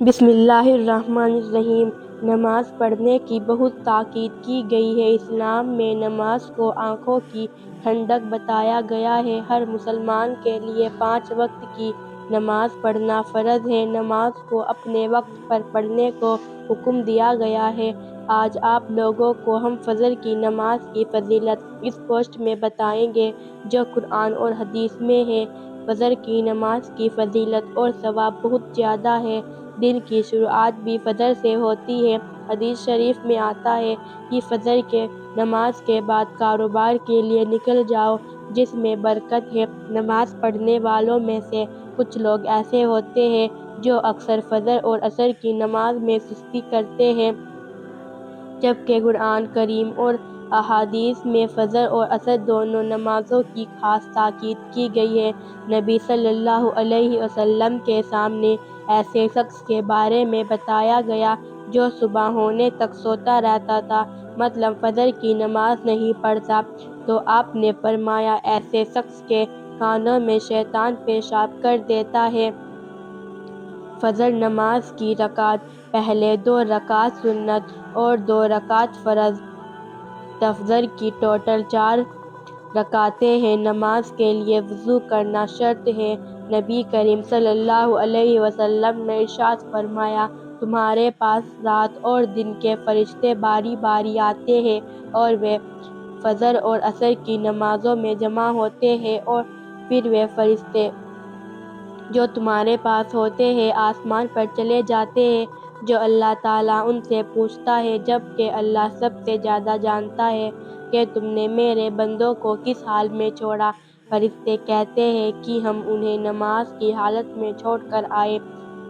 بسم اللہ الرحمن الرحیم۔ نماز پڑھنے کی بہت تاکید کی گئی ہے۔ اسلام میں نماز کو آنکھوں کی ٹھنڈک بتایا گیا ہے۔ ہر مسلمان کے لیے 5 وقت کی نماز پڑھنا فرض ہے۔ نماز کو اپنے وقت پر پڑھنے کو حکم دیا گیا ہے۔ آج آپ لوگوں کو ہم فجر کی نماز کی فضیلت اس پوسٹ میں بتائیں گے جو قرآن اور حدیث میں ہے۔ فجر کی نماز کی فضیلت اور ثواب بہت زیادہ ہے۔ دن کی شروعات بھی فجر سے ہوتی ہے۔ حدیث شریف میں آتا ہے کہ فجر کی نماز کے بعد کاروبار کے لیے نکل جاؤ جس میں برکت ہے۔ نماز پڑھنے والوں میں سے کچھ لوگ ایسے ہوتے ہیں جو اکثر فجر اور عصر کی نماز میں سستی کرتے ہیں، جبکہ قرآن کریم اور احادیث میں فجر اور عصر دونوں نمازوں کی خاص تاکید کی گئی ہے۔ نبی صلی اللہ علیہ وسلم کے سامنے ایسے شخص کے بارے میں بتایا گیا جو صبح ہونے تک سوتا رہتا تھا، مطلب فجر کی نماز نہیں پڑھتا، تو آپ نے فرمایا ایسے شخص کے کانوں میں شیطان پیشاب کر دیتا ہے۔ فجر نماز کی رکعت، پہلے 2 رکعت سنت اور 2 رکعت فرض۔ فجر کی ٹوٹل 4 رکعتیں ہیں۔ نماز کے لیے وضو کرنا شرط ہے۔ نبی کریم صلی اللہ علیہ وسلم نے ارشاد فرمایا، تمہارے پاس رات اور دن کے فرشتے باری باری آتے ہیں اور وہ فجر اور عصر کی نمازوں میں جمع ہوتے ہیں، اور پھر وہ فرشتے جو تمہارے پاس ہوتے ہیں آسمان پر چلے جاتے ہیں، جو اللہ تعالیٰ ان سے پوچھتا ہے، جبکہ اللہ سب سے زیادہ جانتا ہے کہ تم نے میرے بندوں کو کس حال میں چھوڑا۔ فرشتے کہتے ہیں کہ ہم انہیں نماز کی حالت میں چھوڑ کر آئے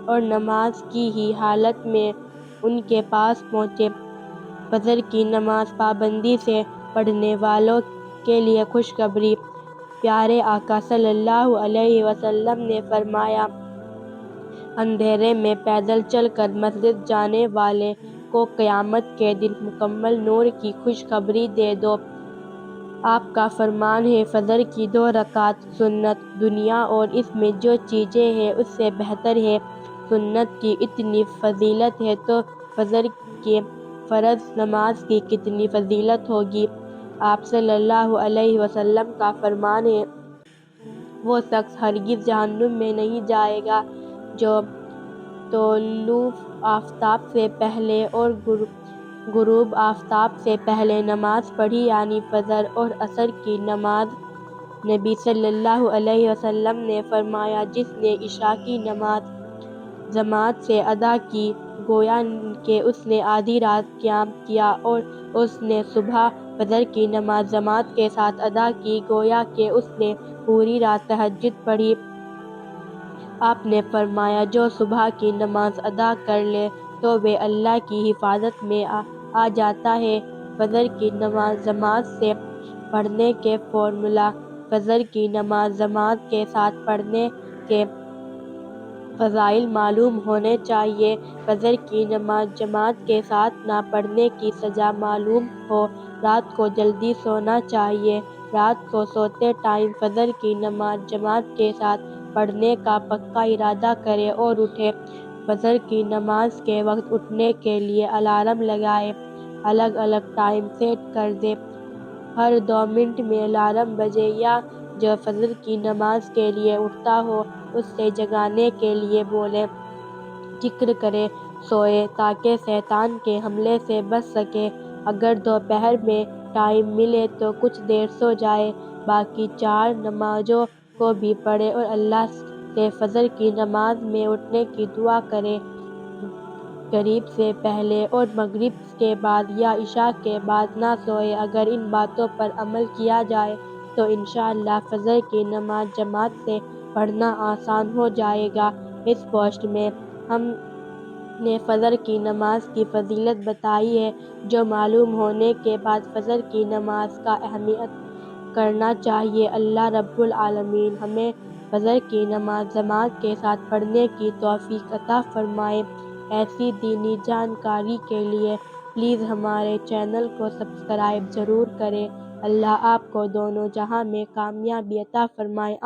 اور نماز کی ہی حالت میں ان کے پاس پہنچے۔ فجر کی نماز پابندی سے پڑھنے والوں کے لیے خوشخبری۔ پیارے آقا صلی اللہ علیہ وسلم نے فرمایا، اندھیرے میں پیدل چل کر مسجد جانے والے کو قیامت کے دن مکمل نور کی خوشخبری دے دو۔ آپ کا فرمان ہے، فجر کی 2 رکعت سنت دنیا اور اس میں جو چیزیں ہیں اس سے بہتر ہے۔ سنت کی اتنی فضیلت ہے تو فجر کی فرض نماز کی کتنی فضیلت ہوگی۔ آپ صلی اللہ علیہ وسلم کا فرمان ہے، وہ شخص ہرگز جہنم میں نہیں جائے گا جو طلوع آفتاب سے پہلے اور غروب آفتاب سے پہلے نماز پڑھی، یعنی فجر اور عصر کی نماز۔ نبی صلی اللہ علیہ وسلم نے فرمایا، جس نے عشاء کی نماز جماعت سے ادا کی گویا کہ اس نے آدھی رات قیام کیا، اور اس نے صبح فجر کی نماز جماعت کے ساتھ ادا کی گویا کہ اس نے پوری رات تہجد پڑھی۔ آپ نے فرمایا، جو صبح کی نماز ادا کر لے تو وہ اللہ کی حفاظت میں آ جاتا ہے۔ فجر کی نماز جماعت سے پڑھنے کے فارمولہ۔ فجر کی نماز جماعت کے ساتھ پڑھنے کے فضائل معلوم ہونے چاہیے۔ فجر کی نماز جماعت کے ساتھ نہ پڑھنے کی سزا معلوم ہو۔ رات کو جلدی سونا چاہیے۔ رات کو سوتے ٹائم فجر کی نماز جماعت کے ساتھ پڑھنے کا پکا ارادہ کریں اور اٹھیں۔ فجر کی نماز کے وقت اٹھنے کے لیے الارم لگائیں۔ الگ الگ ٹائم سیٹ کر دیں۔ ہر 2 منٹ میں الارم بجے، یا جو فجر کی نماز کے لیے اٹھتا ہو اس سے جگانے کے لیے بولیں۔ ذکر کریں، سوئیں تاکہ شیطان کے حملے سے بچ سکیں۔ اگر دوپہر میں ٹائم ملے تو کچھ دیر سو جائیں۔ باقی 4 نمازوں کو بھی پڑھیں اور اللہ سے فجر کی نماز میں اٹھنے کی دعا کریں۔ مغرب سے پہلے اور مغرب کے بعد یا عشاء کے بعد نہ سوئیں۔ اگر ان باتوں پر عمل کیا جائے تو انشاءاللہ فجر کی نماز جماعت سے پڑھنا آسان ہو جائے گا۔ اس پوسٹ میں ہم نے فجر کی نماز کی فضیلت بتائی ہے، جو معلوم ہونے کے بعد فجر کی نماز کا اہمیت کرنا چاہیے۔ اللہ رب العالمین ہمیں فجر کی نماز جماعت کے ساتھ پڑھنے کی توفیق عطا فرمائے۔ ایسی دینی جانکاری کے لیے پلیز ہمارے چینل کو سبسکرائب ضرور کریں۔ اللہ آپ کو دونوں جہاں میں کامیابی عطا فرمائے۔